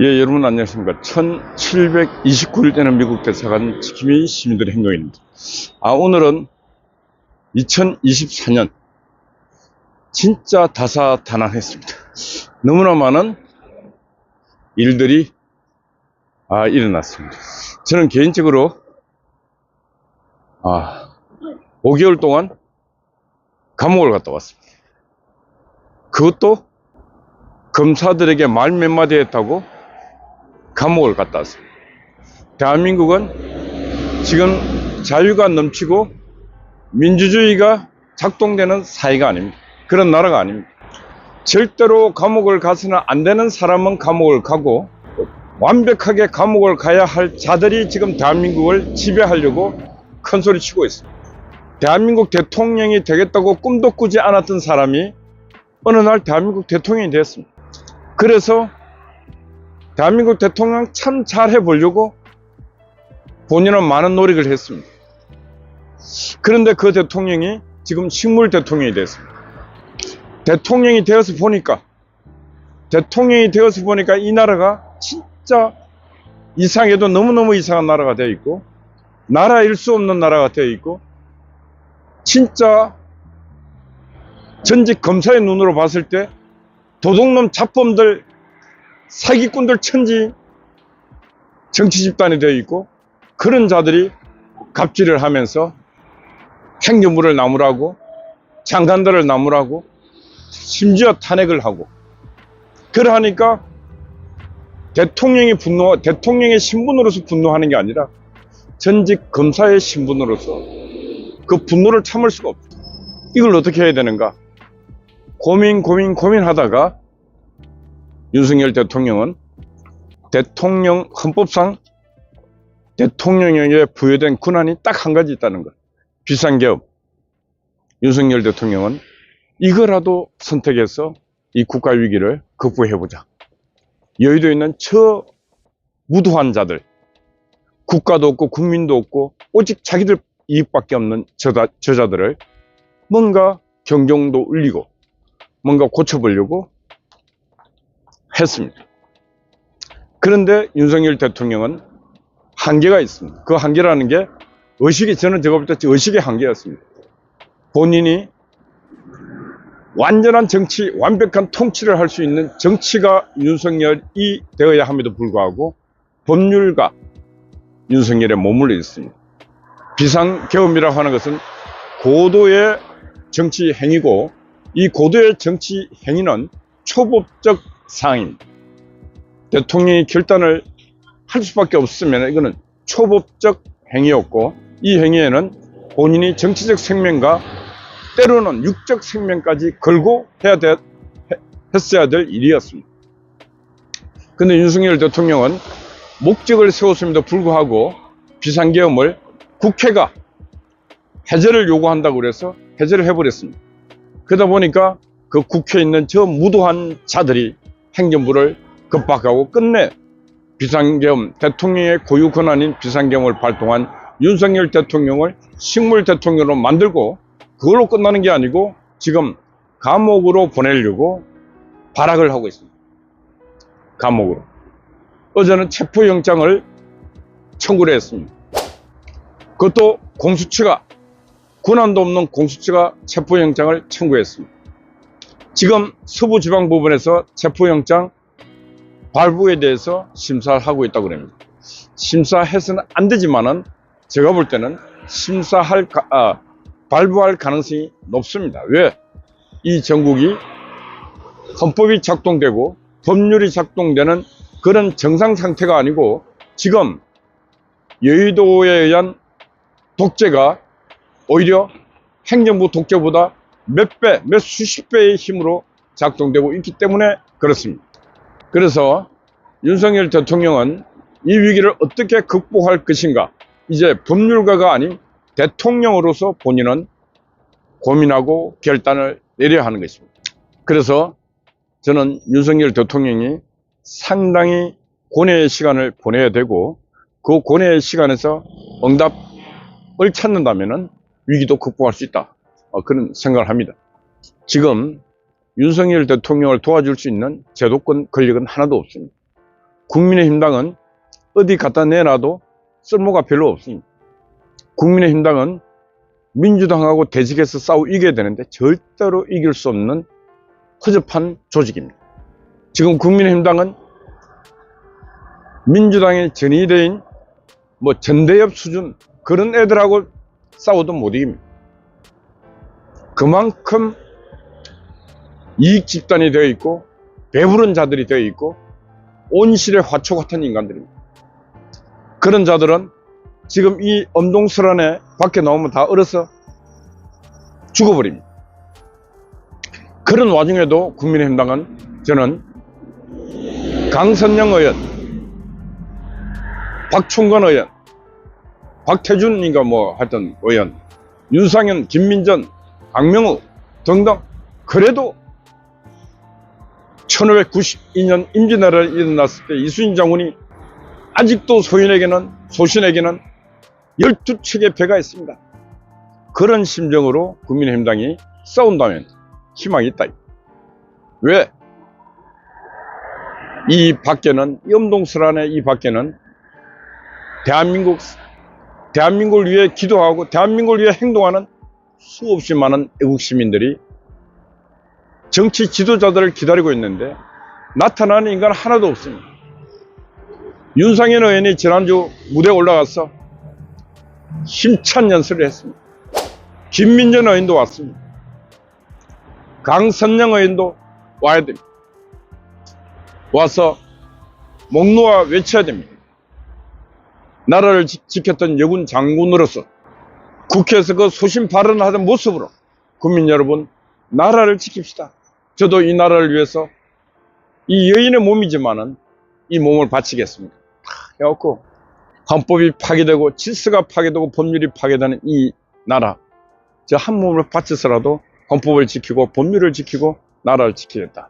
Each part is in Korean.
예, 여러분 안녕하십니까. 1729일 되는 미국 대사관 지킴이 시민들의 행동입니다. 오늘은 2024년 진짜 다사다난했습니다. 너무나 많은 일들이 일어났습니다. 저는 개인적으로 5개월 동안 감옥을 갔다 왔습니다. 그것도 검사들에게 말 몇 마디 했다고 감옥을 갔다 왔습니다. 대한민국은 지금 자유가 넘치고 민주주의가 작동되는 사회가 아닙니다. 그런 나라가 아닙니다. 절대로 감옥을 가서는 안 되는 사람은 감옥을 가고 완벽하게 감옥을 가야 할 자들이 지금 대한민국을 지배하려고 큰소리 치고 있습니다. 대한민국 대통령이 되겠다고 꿈도 꾸지 않았던 사람이 어느 날 대한민국 대통령이 되었습니다. 그래서 대한민국 대통령 참 잘해 보려고 본인은 많은 노력을 했습니다. 그런데 그 대통령이 지금 식물 대통령이 됐습니다. 대통령이 되어서 보니까 이 나라가 진짜 이상해도 너무너무 이상한 나라가 되어 있고, 나라일 수 없는 나라가 되어 있고, 진짜 전직 검사의 눈으로 봤을 때 도둑놈 잡범들 사기꾼들 천지 정치 집단이 되어 있고, 그런 자들이 갑질을 하면서 행정부를 나무라고, 장관들을 나무라고, 심지어 탄핵을 하고, 그러하니까 대통령의 신분으로서 분노하는 게 아니라 전직 검사의 신분으로서 그 분노를 참을 수가 없다. 이걸 어떻게 해야 되는가 고민하다가 윤석열 대통령은 헌법상 대통령에게 부여된 권한이 딱 한 가지 있다는 것. 비상계엄. 윤석열 대통령은 이거라도 선택해서 이 국가 위기를 극복해보자. 여의도에 있는 저 무도한 자들, 국가도 없고 국민도 없고 오직 자기들 이익밖에 없는 저자들을 뭔가 경종도 울리고 뭔가 고쳐보려고 했습니다. 그런데 윤석열 대통령은 한계가 있습니다. 그 한계라는 게 저는 제가 볼 때 의식의 한계였습니다. 본인이 완전한 완벽한 통치를 할 수 있는 정치가 윤석열이 되어야 함에도 불구하고 법률가 윤석열에 머물러 있습니다. 비상계엄이라고 하는 것은 고도의 정치 행위고, 이 고도의 정치 행위는 초법적 사항입니다. 대통령이 결단을 할 수밖에 없으면 이거는 초법적 행위였고, 이 행위에는 본인이 정치적 생명과 때로는 육적 생명까지 걸고 했어야 될 일이었습니다. 그런데 윤석열 대통령은 목적을 세웠음에도 불구하고 비상계엄을 국회가 해제를 요구한다고 그래서 해제를 해버렸습니다. 그러다 보니까 그 국회에 있는 저 무도한 자들이 행정부를 겁박하고 끝내 비상계엄, 대통령의 고유 권한인 비상계엄을 발동한 윤석열 대통령을 식물 대통령으로 만들고, 그걸로 끝나는 게 아니고 지금 감옥으로 보내려고 발악을 하고 있습니다. 감옥으로. 어제는 체포영장을 청구를 했습니다. 그것도 권한도 없는 공수처가 체포영장을 청구했습니다. 지금 서부지방법원에서 체포영장 발부에 대해서 심사를 하고 있다고 합니다. 심사해서는 안 되지만은 제가 볼 때는 발부할 가능성이 높습니다. 왜? 이 전국이 헌법이 작동되고 법률이 작동되는 그런 정상 상태가 아니고, 지금 여의도에 의한 독재가 오히려 행정부 독재보다 몇 수십 배의 힘으로 작동되고 있기 때문에 그렇습니다. 그래서 윤석열 대통령은 이 위기를 어떻게 극복할 것인가, 이제 법률가가 아닌 대통령으로서 본인은 고민하고 결단을 내려야 하는 것입니다. 그래서 저는 윤석열 대통령이 상당히 고뇌의 시간을 보내야 되고, 그 고뇌의 시간에서 응답을 찾는다면 위기도 극복할 수 있다, 그런 생각을 합니다. 지금 윤석열 대통령을 도와줄 수 있는 제도권 권력은 하나도 없습니다. 국민의힘당은 어디 갖다 내놔도 쓸모가 별로 없습니다. 국민의힘당은 민주당하고 대직해서 싸워 이겨야 되는데 절대로 이길 수 없는 허접한 조직입니다. 지금 국민의힘당은 민주당의 전위대인 전대엽 수준 그런 애들하고 싸워도 못 이깁니다. 그만큼 이익 집단이 되어 있고 배부른 자들이 되어 있고 온실의 화초 같은 인간들입니다. 그런 자들은 지금 이 엄동설 안에 밖에 나오면 다 얼어서 죽어버립니다. 그런 와중에도 국민의힘당은 저는 강선영 의원, 박충건 의원, 박태준인가 하여튼 의원, 윤상현, 김민전, 박명우 등등 그래도 1592년 임진왜란이 일어났을 때 이순신 장군이 아직도 소신에게는 12척의 배가 있습니다. 그런 심정으로 국민의힘당이 싸운다면 희망이 있다. 왜? 이 밖에는, 염동설 안에 이 밖에는 대한민국을 위해 기도하고 대한민국을 위해 행동하는 수없이 많은 애국 시민들이 정치 지도자들을 기다리고 있는데 나타나는 인간 하나도 없습니다. 윤상현 의원이 지난주 무대에 올라가서 힘찬 연설을 했습니다. 김민전 의원도 왔습니다. 강선영 의원도 와야 됩니다. 와서 목 놓아 외쳐야 됩니다. 나라를 지켰던 여군 장군으로서 국회에서 그 소신 발언을 하던 모습으로 국민 여러분, 나라를 지킵시다. 저도 이 나라를 위해서 이 여인의 몸이지만은 이 몸을 바치겠습니다. 해갖고 헌법이 파괴되고 질서가 파괴되고 법률이 파괴되는 이 나라, 저 한 몸을 바쳐서라도 헌법을 지키고 법률을 지키고 나라를 지키겠다.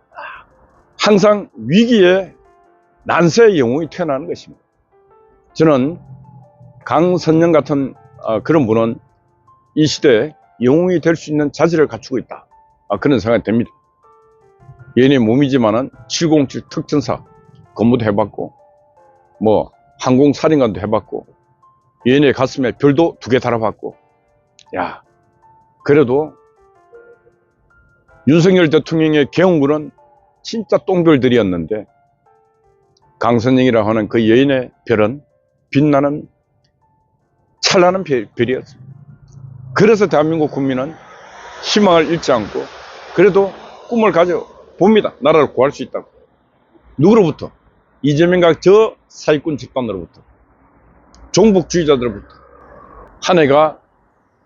항상 위기에 난세의 영웅이 태어나는 것입니다. 저는 강선영 같은 그런 분은 이 시대에 영웅이 될 수 있는 자질을 갖추고 있다. 그런 생각이 듭니다. 얘네 몸이지만은 707 특전사 근무도 해봤고, 항공사령관도 해봤고, 얘네 가슴에 별도 2개 달아봤고, 그래도 윤석열 대통령의 계엄군은 진짜 똥별들이었는데, 강선영이라고 하는 그 여인의 별은 빛나는 찬란한 별이었습니다. 그래서 대한민국 국민은 희망을 잃지 않고 그래도 꿈을 가져봅니다. 나라를 구할 수 있다고. 누구로부터? 이재명과 저 사기꾼 집단으로부터, 종북주의자들로부터. 한 해가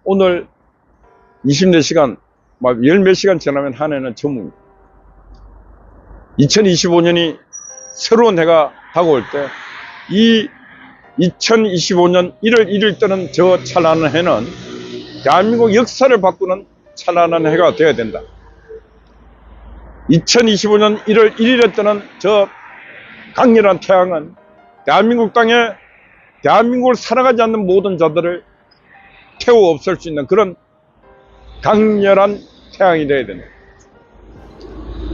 오늘 24시간, 열 몇 시간 지나면 한 해는 전무입니다. 2025년이 새로운 해가 다가올 때 이 2025년 1월 1일 때는 저 찬란한 해는 대한민국 역사를 바꾸는 찬란한 해가 되어야 된다. 2025년 1월 1일 때는 저 강렬한 태양은 대한민국 땅에 대한민국을 사랑하지 않는 모든 자들을 태워 없앨 수 있는 그런 강렬한 태양이 되어야 된다.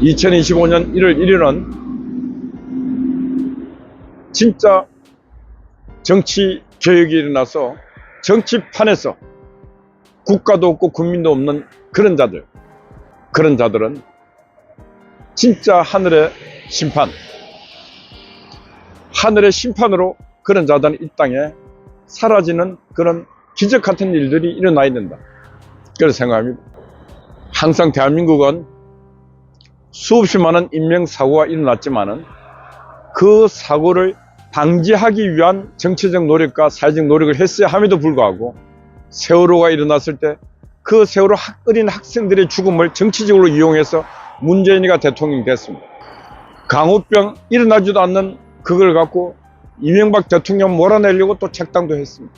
2025년 1월 1일은 진짜 정치 개혁이 일어나서 정치판에서 국가도 없고 국민도 없는 그런 자들은 진짜 하늘의 심판으로 그런 자들은 이 땅에 사라지는 그런 기적 같은 일들이 일어나야 된다. 그렇게 생각합니다. 항상 대한민국은 수없이 많은 인명사고가 일어났지만은 그 사고를 방지하기 위한 정치적 노력과 사회적 노력을 했어야 함에도 불구하고 세월호가 일어났을 때 그 세월호 어린 학생들의 죽음을 정치적으로 이용해서 문재인이가 대통령이 됐습니다. 강호병 일어나지도 않는 그걸 갖고 이명박 대통령 몰아내려고 또 책당도 했습니다.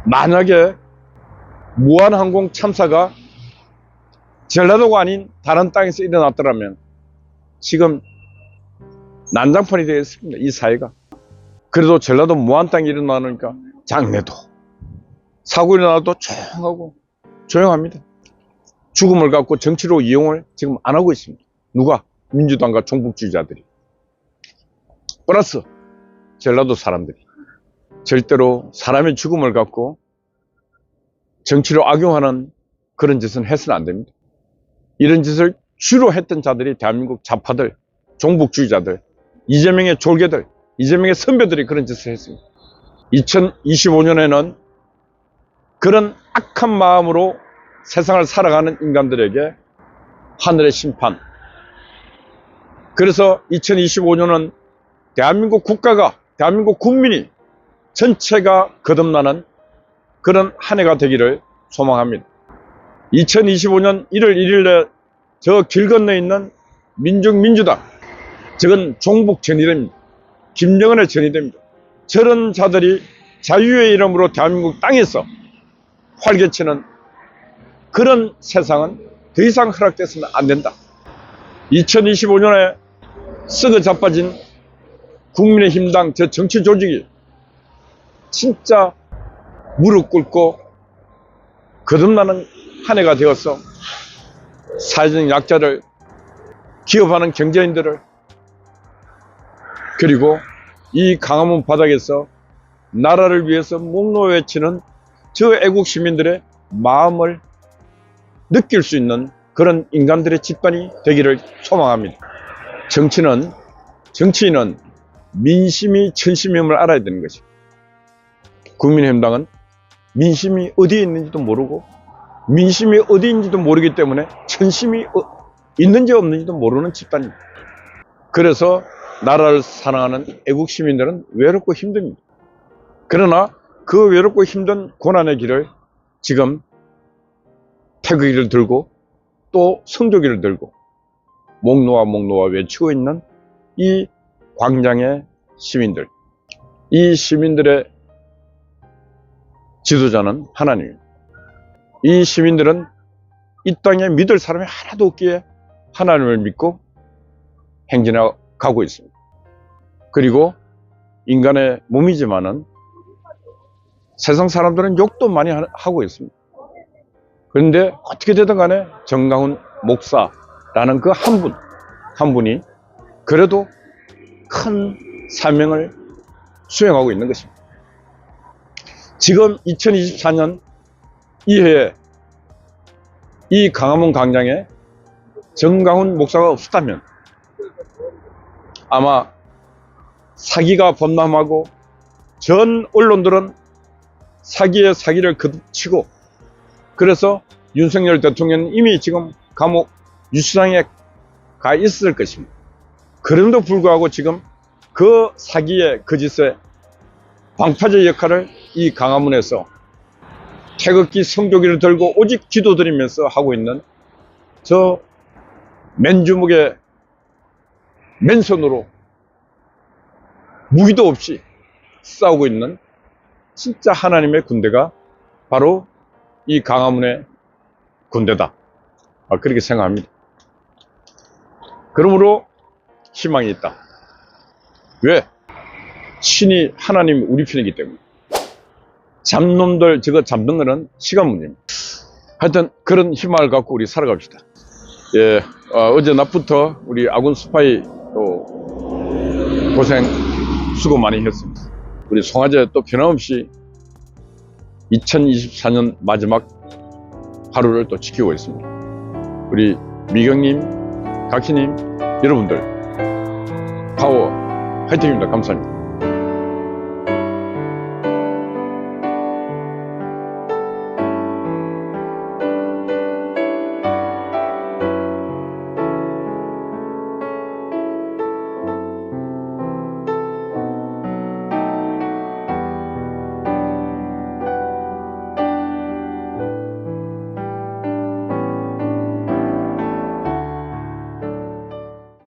만약에 무한항공 참사가 전라도가 아닌 다른 땅에서 일어났더라면 지금 난장판이 되었습니다. 이 사회가. 그래도 전라도 무한 땅이 일어나니까 장래도 사고 일어나도 조용합니다. 죽음을 갖고 정치로 이용을 지금 안 하고 있습니다. 누가? 민주당과 종북주의자들이. 플러스 전라도 사람들이 절대로 사람의 죽음을 갖고 정치로 악용하는 그런 짓은 해서는 안 됩니다. 이런 짓을 주로 했던 자들이 대한민국 좌파들, 종북주의자들, 이재명의 졸개들, 이재명의 선배들이 그런 짓을 했습니다. 2025년에는 그런 악한 마음으로 세상을 살아가는 인간들에게 하늘의 심판. 그래서 2025년은 대한민국 국가가, 대한민국 국민이 전체가 거듭나는 그런 한 해가 되기를 소망합니다. 2025년 1월 1일에 저 길 건너에 있는 민중민주당, 저건 종북 전이됩니다. 김정은의 전이됩니다. 저런 자들이 자유의 이름으로 대한민국 땅에서 활개치는 그런 세상은 더 이상 허락돼서는 안 된다. 2025년에 썩어 자빠진 국민의힘당 저 정치 조직이 진짜 무릎 꿇고 거듭나는 한 해가 되어서 사회적 약자를, 기업하는 경제인들을, 그리고 이 강화문 바닥에서 나라를 위해서 목놓아 외치는 저 애국 시민들의 마음을 느낄 수 있는 그런 인간들의 집단이 되기를 소망합니다. 정치인은 민심이 천심임을 알아야 되는 것입니다. 국민의힘당은 민심이 어디에 있는지도 모르고 민심이 어디인지도 모르기 때문에 천심이 있는지 없는지도 모르는 집단입니다. 그래서 나라를 사랑하는 애국 시민들은 외롭고 힘듭니다. 그러나 그 외롭고 힘든 고난의 길을 지금 태극기를 들고 또 성조기를 들고 목 놓아 외치고 있는 이 광장의 시민들, 이 시민들의 지도자는 하나님입니다. 이 시민들은 이 땅에 믿을 사람이 하나도 없기에 하나님을 믿고 행진해 가고 있습니다. 그리고 인간의 몸이지만은 세상 사람들은 욕도 많이 하고 있습니다. 그런데 어떻게 되든 간에 정강훈 목사라는 그 한 분이 그래도 큰 사명을 수행하고 있는 것입니다. 지금 2024년 이해에 이 강화문 광장에 정강훈 목사가 없었다면 아마 사기가 범람하고 전 언론들은 사기에 사기를 거듭치고 그래서 윤석열 대통령은 이미 지금 감옥 유치장에 가 있을 것입니다. 그럼에도 불구하고 지금 그 사기의 거짓의 방파제 역할을 이 강화문에서 태극기 성조기를 들고 오직 기도드리면서 하고 있는 저 맨주먹에 맨손으로 무기도 없이 싸우고 있는 진짜 하나님의 군대가 바로 이 강화문의 군대다. 그렇게 생각합니다. 그러므로 희망이 있다. 왜? 신이 하나님 우리 편이기 때문에. 잡놈들 저거 잡는 거는 시간 문제입니다. 하여튼 그런 희망을 갖고 우리 살아갑시다. 예, 어제 낮부터 우리 아군 스파이 또 고생 수고 많이 했습니다. 우리 송화제 또 변함없이 2024년 마지막 하루를 또 지키고 있습니다. 우리 미경님, 각희님, 여러분들 파워 화이팅입니다. 감사합니다.